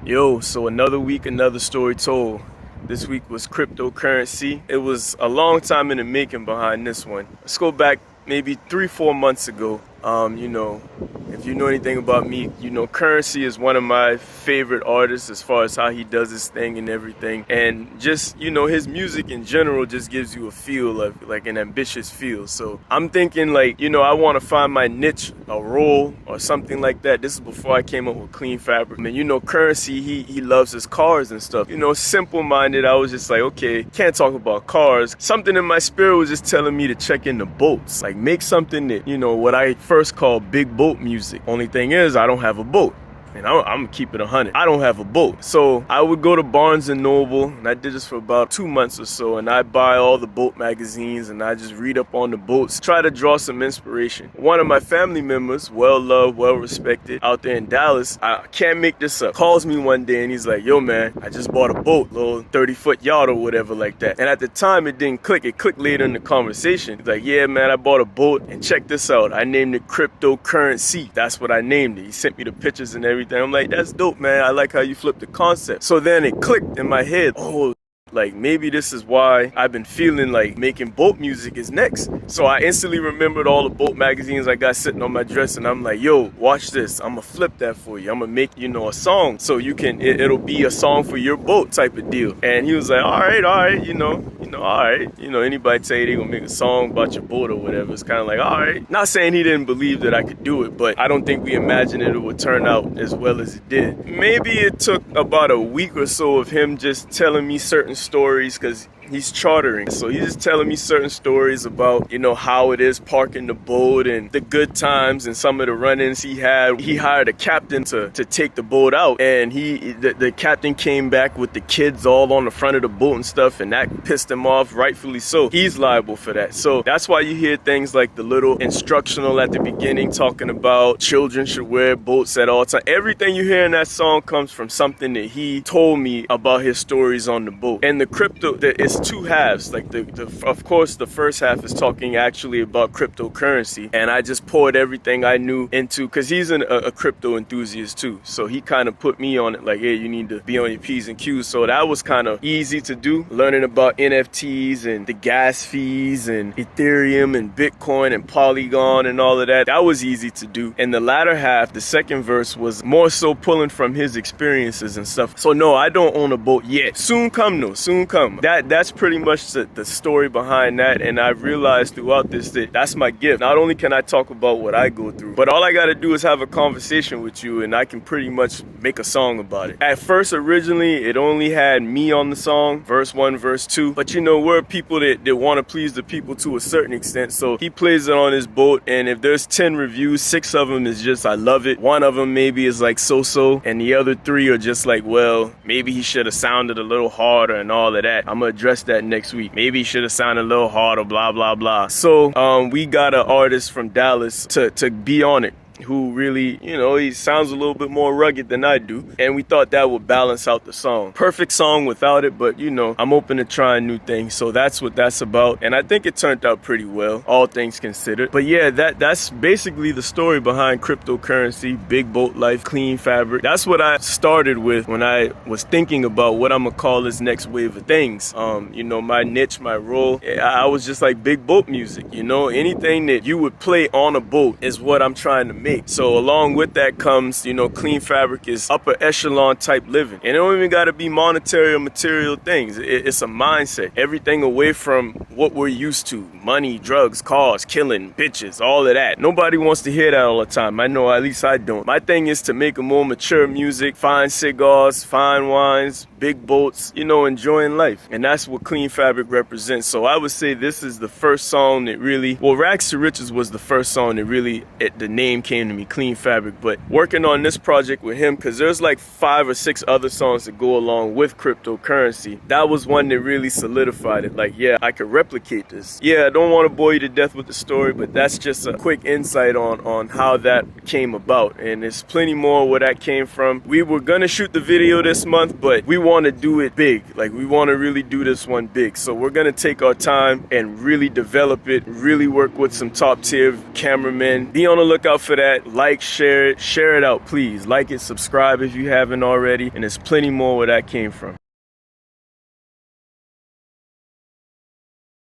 Yo, so another week, another story told. This week was cryptocurrency. It was a long time in the making behind this one. Let's go back maybe 3-4 months ago. If you know anything about me, Currency is one of my favorite artists as far as how he does his thing and everything. And just, his music in general just gives you a feel of like an ambitious feel. So I'm thinking I want to find my niche, a role or something like that. This is before I came up with Clean Fabric. Currency, he loves his cars and stuff. Simple-minded, I was just like, okay, can't talk about cars. Something in my spirit was just telling me to check into boats. Like make something that, what I first called big boat music. Only thing is, I don't have a boat. And I'm gonna keep it 100. I don't have a boat. So I would go to Barnes & Noble, and I did this for about 2 months or so, and I buy all the boat magazines, and I just read up on the boats, try to draw some inspiration. One of my family members, well-loved, well-respected, out there in Dallas, I can't make this up, calls me one day, and he's like, yo, man, I just bought a boat, little 30-foot yacht or whatever like that. And at the time, it didn't click. It clicked later in the conversation. He's like, yeah, man, I bought a boat, and check this out. I named it Cryptocurrency. That's what I named it. He sent me the pictures and everything. I'm like, that's dope, man. I like how you flipped the concept. So then it clicked in my head. Oh, like maybe this is why I've been feeling like making boat music is next. So I instantly remembered all the boat magazines I got sitting on my dresser, and I'm like, yo, watch this. I'm gonna flip that for you. I'm gonna make, a song so you can, it'll be a song for your boat type of deal. And he was like, all right, all right, all right. Anybody tell you they gonna make a song about your boat or whatever, it's kind of like, all right. Not saying he didn't believe that I could do it, but I don't think we imagined it would turn out as well as it did. Maybe it took about a week or so of him just telling me certain stories, because he's chartering. So he's just telling me certain stories about, how it is parking the boat and the good times and some of the run-ins he had. He hired a captain to take the boat out, and the captain came back with the kids all on the front of the boat and stuff, and that pissed him off, rightfully so. He's liable for that. So that's why you hear things like the little instructional at the beginning talking about children should wear boats at all times. Everything you hear in that song comes from something that he told me about his stories on the boat. And the crypto, it's two halves. Like of course the first half is talking actually about cryptocurrency, and I just poured everything I knew into, because he's a crypto enthusiast too, so he kind of put me on it like, hey, you need to be on your P's and Q's. So that was kind of easy to do, learning about NFTs and the gas fees and Ethereum and Bitcoin and Polygon and all of that. That was easy to do. And the latter half, the second verse, was more so pulling from his experiences and stuff. So no, I don't own a boat yet. Soon come though, soon come. That's pretty much the story behind that. And I've realized throughout this that that's my gift. Not only can I talk about what I go through, but all I got to do is have a conversation with you, and I can pretty much make a song about it. At first, originally, it only had me on the song, verse 1, verse 2. But we're people that want to please the people to a certain extent. So he plays it on his boat, and if there's 10 reviews, 6 of them is just, I love it. 1 of them maybe is like so-so, and the other 3 are just like, well, maybe he should have sounded a little harder and all of that. I'm gonna address that next week. Maybe he should have sounded a little harder, blah, blah, blah. So we got an artist from Dallas to be on it, who really, he sounds a little bit more rugged than I do. And we thought that would balance out the song. Perfect song without it, but I'm open to trying new things. So that's what that's about. And I think it turned out pretty well, all things considered. But yeah, that's basically the story behind cryptocurrency, big boat life, clean fabric. That's what I started with when I was thinking about what I'm gonna call this next wave of things. My niche, my role, I was just like big boat music. Anything that you would play on a boat is what I'm trying to make. So along with that comes, Clean Fabric is upper echelon type living. And it don't even got to be monetary or material things. It's a mindset. Everything away from what we're used to. Money, drugs, cars, killing, bitches, all of that. Nobody wants to hear that all the time. I know, at least I don't. My thing is to make a more mature music, fine cigars, fine wines, big boats, enjoying life. And that's what Clean Fabric represents. So I would say this is the first song that really, Rags to Riches was the first song that really, the name came to me, Clean Fabric. But working on this project with him, because there's like 5 or 6 other songs that go along with cryptocurrency, that was one that really solidified it. Like, yeah, I could replicate this. Yeah, I don't want to bore you to death with the story, but that's just a quick insight on how that came about. And there's plenty more where that came from. We were gonna shoot the video this month, but we want to do it big. Like, we want to really do this one big. So we're going to take our time and really develop it, really work with some top tier cameramen. Be on the lookout for that. Like, share it out, please. Like it, subscribe if you haven't already. And there's plenty more where that came from.